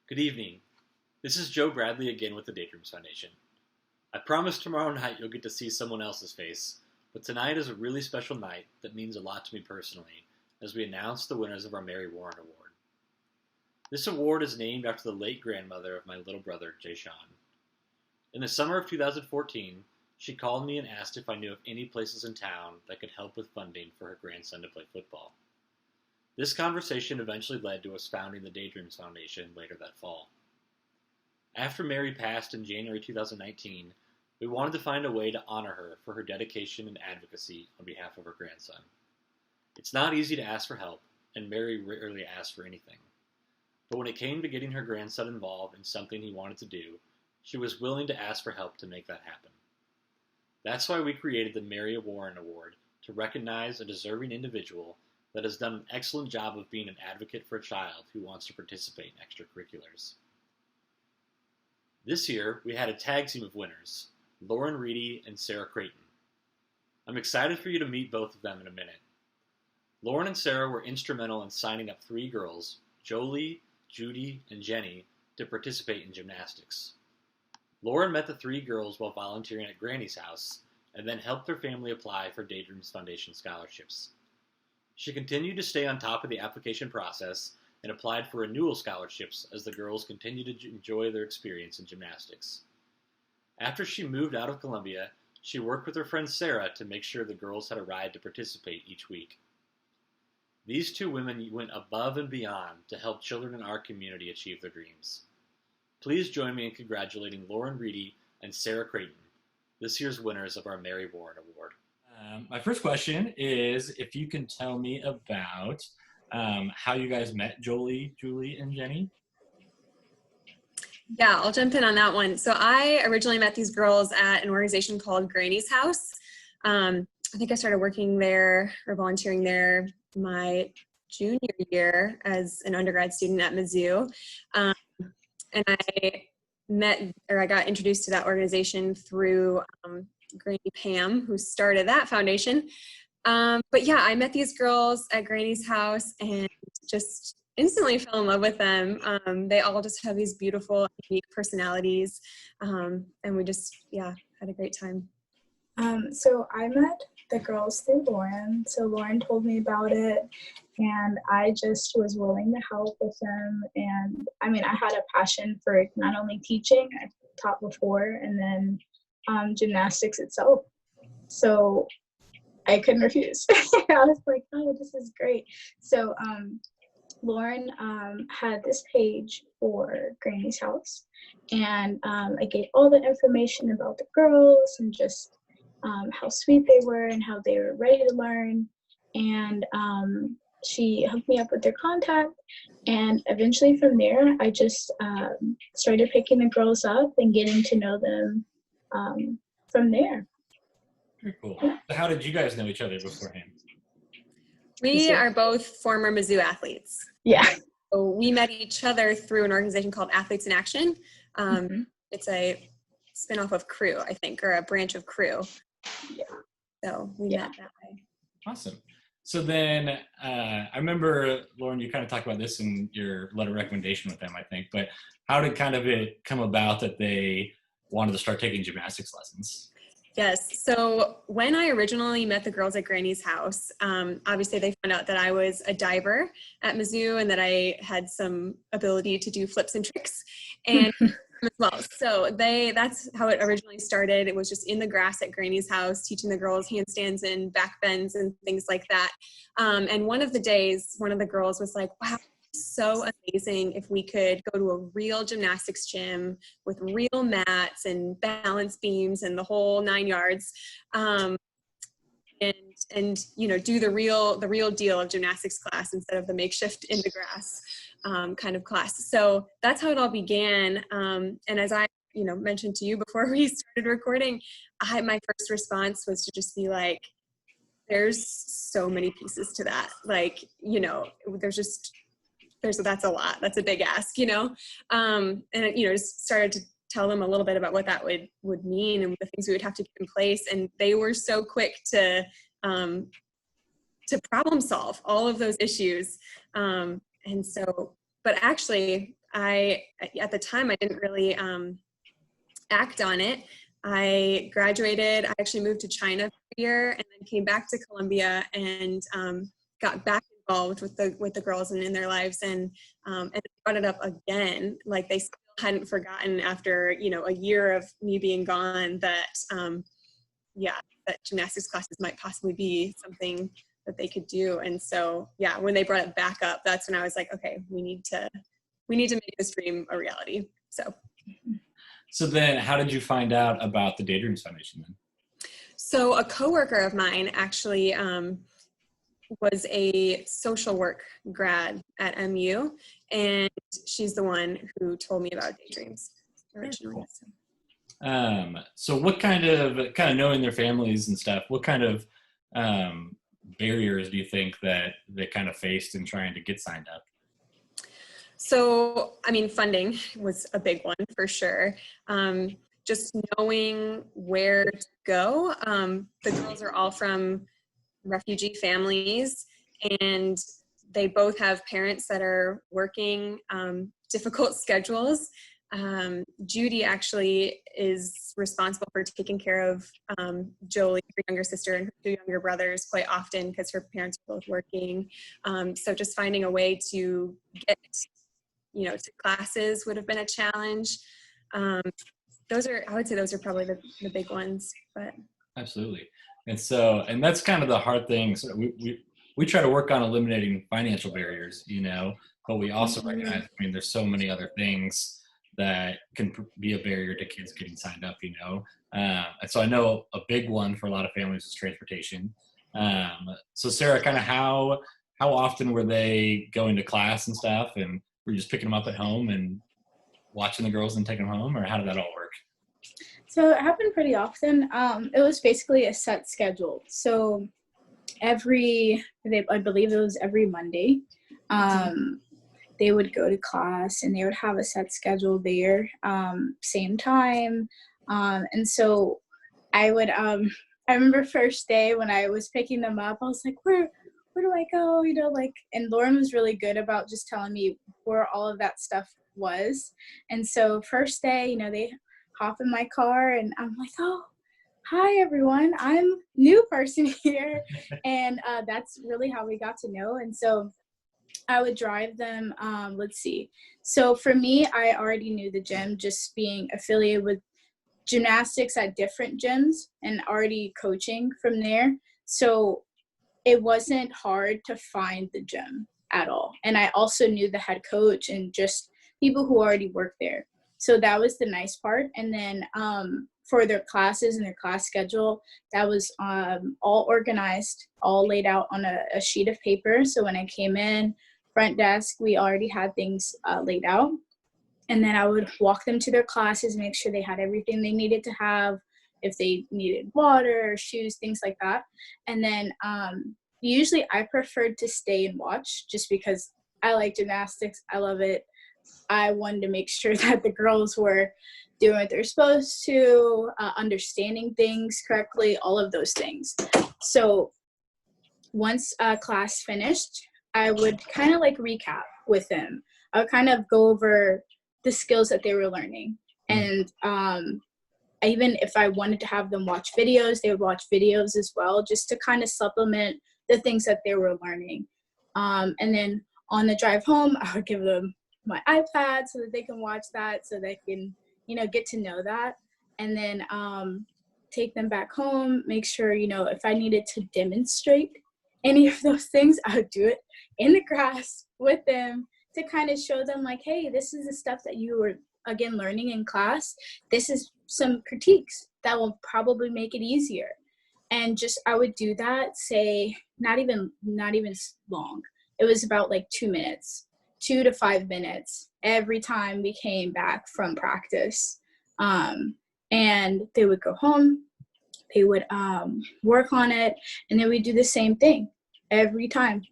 Good evening. This is Joe Bradley again with the Daydreams Foundation. I promise tomorrow night you'll get to see someone else's face, but tonight is a really special night that means a lot to me personally as we announce the winners of our Mary Warren Award. This award is named after the late grandmother of my little brother, Jay Sean. In the summer of 2014, she called me and asked if I knew of any places in town that could help with funding for her grandson to play football. This conversation eventually led to us founding the Daydreams Foundation later that fall. After Mary passed in January 2019, we wanted to find a way to honor her for her dedication and advocacy on behalf of her grandson. It's not easy to ask for help, and Mary rarely asked for anything. But when it came to getting her grandson involved in something he wanted to do, she was willing to ask for help to make that happen. That's why we created the Mary Warren Award to recognize a deserving individual that has done an excellent job of being an advocate for a child who wants to participate in extracurriculars. This year, we had a tag team of winners, Lauren Reedy and Sarah Crayton. I'm excited for you to meet both of them in a minute. Lauren and Sarah were instrumental in signing up 3 girls, Jolie, Judy, and Jenny, to participate in gymnastics. Lauren met the 3 girls while volunteering at Granny's house, and then helped their family apply for Daydreams Foundation scholarships. She continued to stay on top of the application process and applied for renewal scholarships as the girls continued to enjoy their experience in gymnastics. After she moved out of Columbia, she worked with her friend Sarah to make sure the girls had a ride to participate each week. These 2 women went above and beyond to help children in our community achieve their dreams. Please join me in congratulating Lauren Reedy and Sarah Crayton, this year's winners of our Mary Warren Award. My first question is if you can tell me about how you guys met, Jolie, Julie, and Jenny. Yeah, I'll jump in on that one. So I originally met these girls at an organization called Granny's House. I think I started working there or volunteering there my junior year as an undergrad student at Mizzou. And I got introduced to that organization through Granny Pam, who started that foundation. But yeah, I met these girls at Granny's house and just instantly fell in love with them. They all just have these beautiful, unique personalities. And we just, had a great time. So I met the girls through Lauren. So Lauren told me about it and I just was willing to help with them. And I mean, I had a passion for not only teaching, I taught before, and then gymnastics itself. So I couldn't refuse. I was like, oh, this is great. So Lauren had this page for Granny's house, and I gave all the information about the girls and just how sweet they were and how they were ready to learn. And she hooked me up with their contact, and eventually from there I just started picking the girls up and getting to know them from there. Very cool. So how did you guys know each other beforehand? We are both former Mizzou athletes. Yeah. So we met each other through an organization called Athletes in Action. It's a spinoff of Crew, I think, or a branch of Crew. Yeah. So we met that way. Awesome. So then I remember, Lauren, you kind of talked about this in your letter of recommendation with them, I think, but how did kind of it come about that they wanted to start taking gymnastics lessons? Yes. So when I originally met the girls at Granny's house, obviously they found out that I was a diver at Mizzou and that I had some ability to do flips and tricks and as well. So that's how it originally started. It was just in the grass at Granny's house, teaching the girls handstands and back bends and things like that. And one of the days, one of the girls was like, wow, so amazing if we could go to a real gymnastics gym with real mats and balance beams and the whole 9 yards, and do the real deal of gymnastics class instead of the makeshift in the grass kind of class. So that's how it all began. And as I mentioned to you before we started recording, my first response was to just be like, there's so many pieces to that. Like, that's a lot. That's a big ask, and just started to tell them a little bit about what that would mean and the things we would have to get in place. And they were so quick to problem solve all of those issues. But actually, at the time, I didn't really act on it. I graduated. I actually moved to China for a year and then came back to Columbia and got back involved with the girls and in their lives, and brought it up again. Like they still hadn't forgotten after a year of me being gone that that gymnastics classes might possibly be something that they could do. And so when they brought it back up, that's when I was like, okay, we need to make this dream a reality. So then how did you find out about the Daydreams Foundation then? So a coworker of mine actually was a social work grad at MU, and she's the one who told me about Daydreams originally. Cool. So what kind of knowing their families and stuff, what kind of barriers do you think that they kind of faced in trying to get signed up? So, I mean, funding was a big one for sure. Just knowing where to go. The girls are all from refugee families, and they both have parents that are working difficult schedules. Judy actually is responsible for taking care of Jolie, her younger sister, and her two younger brothers quite often because her parents are both working. So just finding a way to get to classes would have been a challenge. I would say those are probably the big ones. But absolutely. And that's kind of the hard thing. So we try to work on eliminating financial barriers, but we also recognize, there's so many other things that can be a barrier to kids getting signed up, and so I know a big one for a lot of families is transportation. So Sarah, kind of how often were they going to class and stuff, and were you just picking them up at home and watching the girls and taking them home, or how did that all work? So it happened pretty often. It was basically a set schedule. So I believe it was every Monday, they would go to class and they would have a set schedule there, same time. And so I would, I remember first day when I was picking them up, I was like, where do I go? And Lauren was really good about just telling me where all of that stuff was. And so first day, they hop in my car and I'm like, oh, hi everyone, I'm new person here. And that's really how we got to know. And so I would drive them, let's see. So for me, I already knew the gym, just being affiliated with gymnastics at different gyms and already coaching from there. So it wasn't hard to find the gym at all. And I also knew the head coach and just people who already worked there. So that was the nice part. And then for their classes and their class schedule, that was all organized, all laid out on a sheet of paper. So when I came in, front desk, we already had things laid out. And then I would walk them to their classes, make sure they had everything they needed to have, if they needed water, shoes, things like that. And then usually I preferred to stay and watch just because I like gymnastics. I love it. I wanted to make sure that the girls were doing what they're supposed to, understanding things correctly, all of those things. So once class finished, I would kind of like recap with them. I would kind of go over the skills that they were learning. And even if I wanted to have them watch videos, they would watch videos as well, just to kind of supplement the things that they were learning. And then on the drive home, I would give them my iPad so that they can watch that, so they can, get to know that. And then take them back home, make sure, if I needed to demonstrate any of those things, I would do it in the grass with them to kind of show them like, hey, this is the stuff that you were, again, learning in class. This is some critiques that will probably make it easier. And just, I would do that, say, not even long. It was about like 2 minutes, 2 to 5 minutes every time we came back from practice. And they would go home, they would work on it, and then we do the same thing every time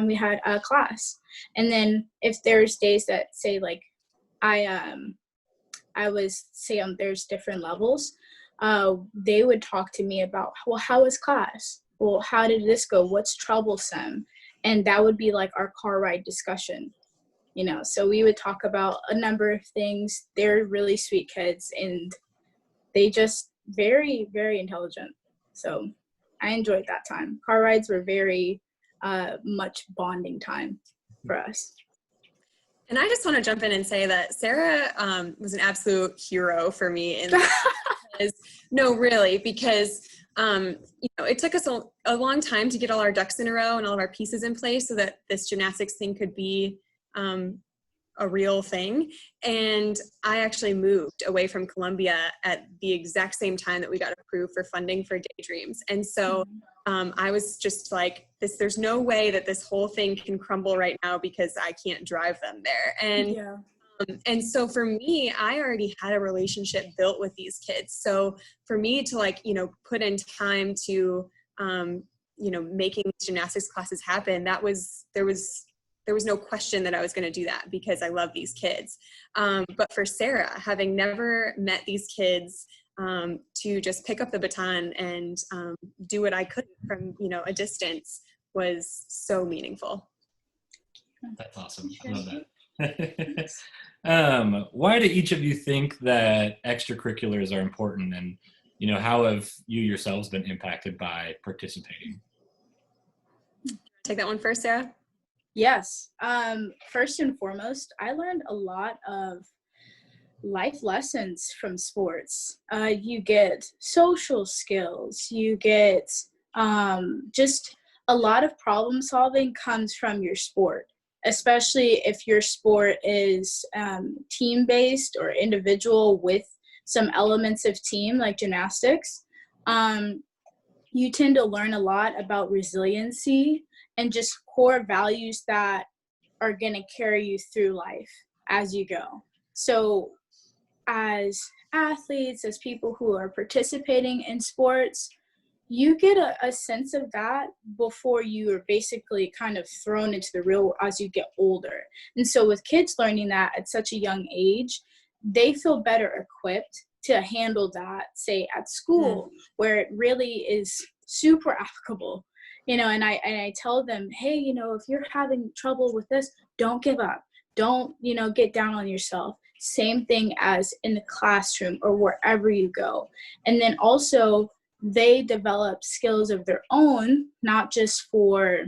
we had a class. And then if there's days that say like there's different levels, they would talk to me about, well, how was class? Well, how did this go? What's troublesome? And that would be like our car ride discussion. So we would talk about a number of things. They're really sweet kids, and they just very, very intelligent. So I enjoyed that time. Car rides were very much bonding time for us. And I just want to jump in and say that Sarah was an absolute hero for me. No, really, because it took us a long time to get all our ducks in a row and all of our pieces in place so that this gymnastics thing could be a real thing. And I actually moved away from Columbia at the exact same time that we got approved for funding for Daydreams. And so I was just like, there's no way that this whole thing can crumble right now because I can't drive them there. And so for me, I already had a relationship built with these kids. So for me to put in time to, making gymnastics classes happen, there was no question that I was going to do that because I love these kids. But for Sarah, having never met these kids, to just pick up the baton and do what I could from, a distance was so meaningful. That's awesome. I love that. Why do each of you think that extracurriculars are important, and how have you yourselves been impacted by participating? Take that one first, Sarah. Yes. First and foremost, I learned a lot of life lessons from sports. You get social skills. You get just a lot of problem solving comes from your sport, especially if your sport is team-based or individual with some elements of team like gymnastics. You tend to learn a lot about resiliency and just core values that are going to carry you through life as you go. So as athletes, as people who are participating in sports, you get a sense of that before you are basically kind of thrown into the real world as you get older. And so with kids learning that at such a young age, they feel better equipped to handle that, say, at school, where it really is super applicable. And I tell them, hey, if you're having trouble with this, don't give up. Don't, get down on yourself. Same thing as in the classroom or wherever you go. And then also they develop skills of their own, not just for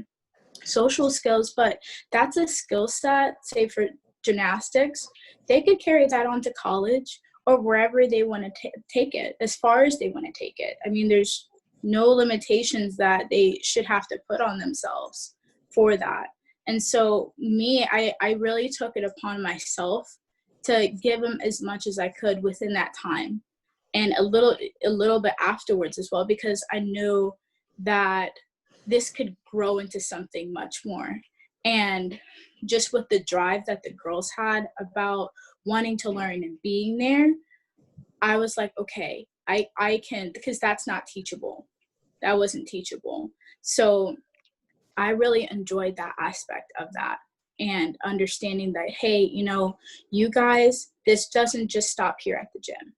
social skills, but that's a skill set, say for gymnastics, they could carry that on to college or wherever they want to take it, as far as they want to take it. I mean, there's no limitations that they should have to put on themselves for that. And so I really took it upon myself to give them as much as I could within that time, and a little bit afterwards as well, because I knew that this could grow into something much more. And just with the drive that the girls had about wanting to learn and being there, I was like, okay, I can, because that's not teachable. That wasn't teachable. So I really enjoyed that aspect of that, and understanding that, hey, you guys, this doesn't just stop here at the gym.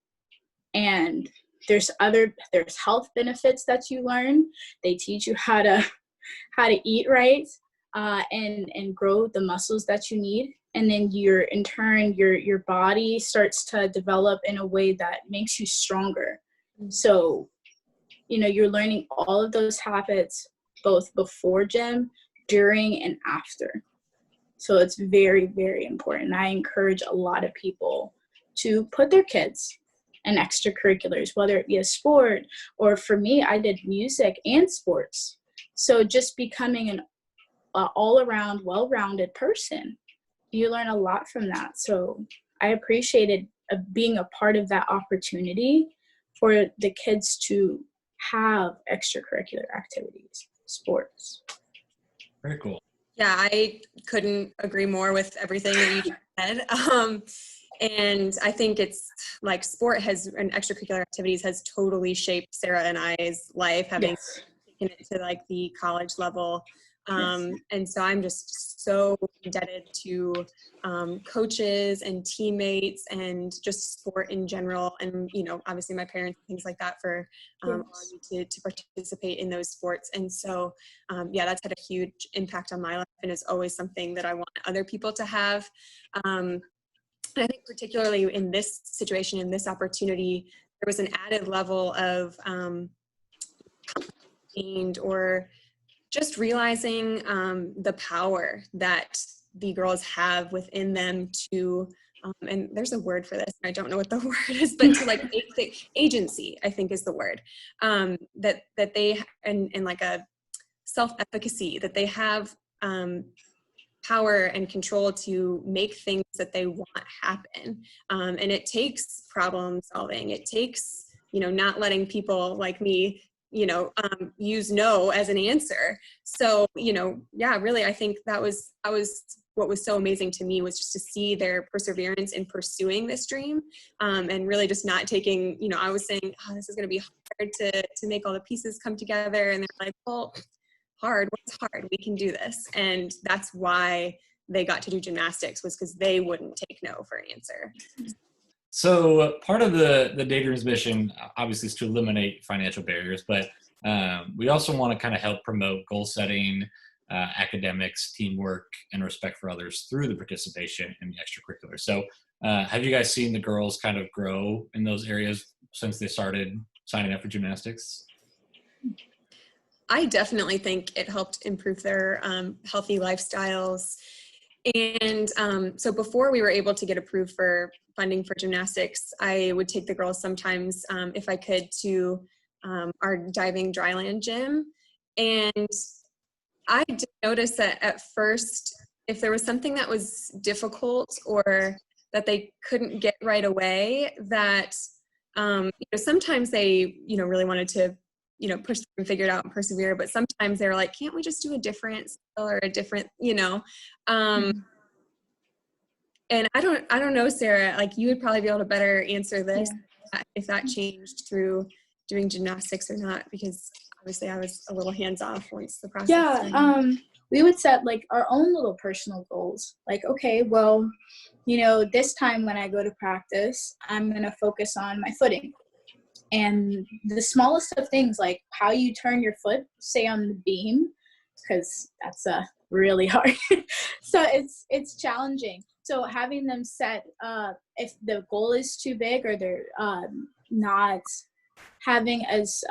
And there's health benefits that you learn. They teach you how to eat right, and grow the muscles that you need. And then your body starts to develop in a way that makes you stronger. So, you're learning all of those habits both before gym, during, and after. So it's very, very important. I encourage a lot of people to put their kids in extracurriculars, whether it be a sport, or for me, I did music and sports. So just becoming an all-around, well-rounded person, you learn a lot from that. So I appreciated being a part of that opportunity for the kids to have extracurricular activities, sports. Very cool. Yeah, I couldn't agree more with everything that you said. And I think it's like sport and extracurricular activities has totally shaped Sarah and I's life, having taken it to like the college level. And so I'm just so indebted to coaches and teammates and just sport in general. And, obviously my parents, things like that for allowing me to participate in those sports. And so, that's had a huge impact on my life and is always something that I want other people to have. And I think particularly in this situation, in this opportunity, there was an added level of or just realizing the power that the girls have within them to, and there's a word for this, I don't know what the word is, but to like make the agency, I think is the word, that they, and like a self-efficacy, that they have power and control to make things that they want happen. And it takes problem solving. It takes, not letting people like me use no as an answer. So, really, I think that was what was so amazing to me, was just to see their perseverance in pursuing this dream, and really just not taking, I was saying, oh, this is going to be hard to make all the pieces come together. And they're like, well, hard, what's hard? We can do this. And that's why they got to do gymnastics, was because they wouldn't take no for an answer. So part of the Daydream's mission, obviously, is to eliminate financial barriers, but we also want to kind of help promote goal setting, academics, teamwork, and respect for others through the participation in the extracurricular. So have you guys seen the girls kind of grow in those areas since they started signing up for gymnastics? I definitely think it helped improve their healthy lifestyles. And so before we were able to get approved for funding for gymnastics, I would take the girls sometimes, if I could, to our diving dryland gym. And I did notice that at first, if there was something that was difficult or that they couldn't get right away, that sometimes they really wanted to push through and figure it out and persevere. But sometimes they were like, can't we just do a different skill or a different, and I don't know, Sarah, like you would probably be able to better answer this, if that changed through doing gymnastics or not, because obviously I was a little hands off once the process started. We would set like our own little personal goals. Like, okay, well, this time when I go to practice, I'm going to focus on my footing. And the smallest of things, like how you turn your foot, say on the beam, because that's really hard. So it's challenging. So having them set, if the goal is too big or they're not having as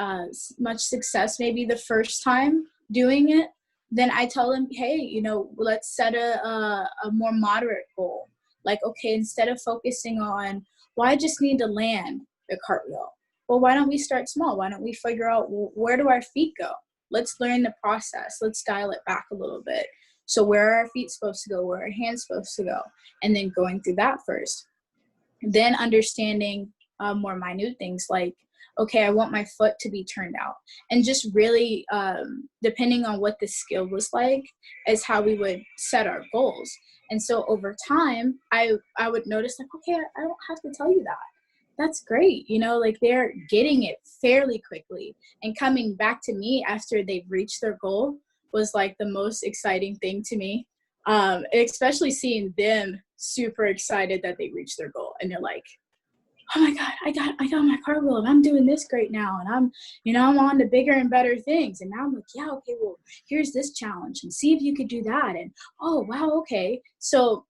much success maybe the first time doing it, then I tell them, hey, let's set a more moderate goal. Like, okay, instead of focusing on, well, I just need to land the cartwheel. Well, why don't we start small? Why don't we figure out where do our feet go? Let's learn the process. Let's dial it back a little bit. So where are our feet supposed to go? Where are our hands supposed to go? And then going through that first. Then understanding more minute things like, okay, I want my foot to be turned out. And just really, depending on what the skill was like, is how we would set our goals. And so over time, I would notice like, okay, I don't have to tell you that. That's great. Like they're getting it fairly quickly, and coming back to me after they've reached their goal was like the most exciting thing to me. Especially seeing them super excited that they reached their goal, and they're like, oh my God, I got my cartwheel and I'm doing this great now. And I'm on to bigger and better things. And now I'm like, yeah, okay, well, here's this challenge and see if you could do that. And, oh, wow, okay. So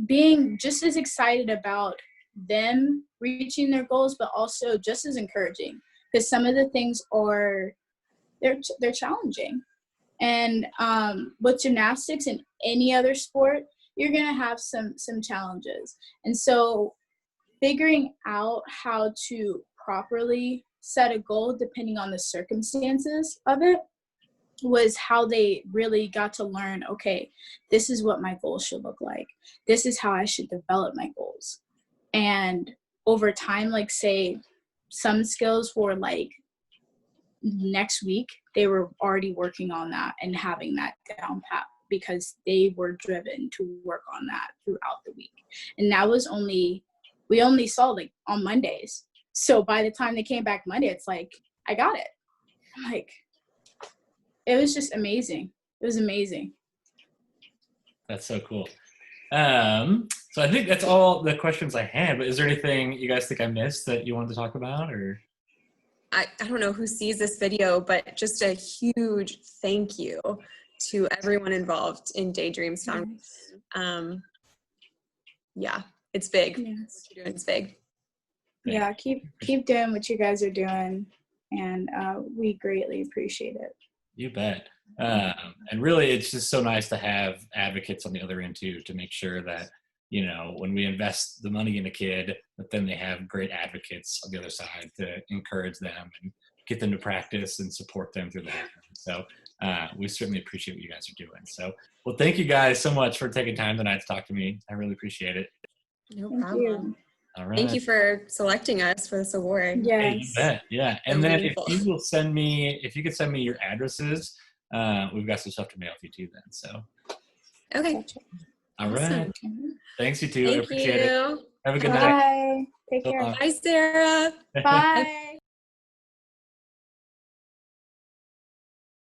being just as excited about them reaching their goals, but also just as encouraging, because some of the things they're challenging. And with gymnastics and any other sport, you're going to have some challenges. And so figuring out how to properly set a goal depending on the circumstances of it was how they really got to learn, okay, this is what my goals should look like. This is how I should develop my goals. And over time, like say some skills were like next week, they were already working on that and having that down pat because they were driven to work on that throughout the week. And that was we only saw like on Mondays. So by the time they came back Monday, it's like, I got it. Like, it was just amazing. it was amazing. That's so cool. So I think that's all the questions I had, but is there anything you guys think I missed that you wanted to talk about, or? I don't know who sees this video, but just a huge thank you to everyone involved in Daydreams Foundation. Yeah, it's big. Yes. What you're doing is big. Yeah, keep doing what you guys are doing, and we greatly appreciate it. You bet. And really, it's just so nice to have advocates on the other end too, to make sure that, you know, when we invest the money in a kid, that then they have great advocates on the other side to encourage them and get them to practice and support them through that. So we certainly appreciate what you guys are doing. So, well, thank you guys so much for taking time tonight to talk to me. I really appreciate it. No Thank problem. you. All right. Thank you for selecting us for this award. Yes. Hey, you bet. Yeah. And So then meaningful. if you could send me your addresses, we've got some stuff to mail to you too then. So, Okay. Gotcha. all Awesome. right. Thanks, you two. I Thank appreciate it. you. Have a good night. Bye. Take So care. long. Bye, Sarah. Bye.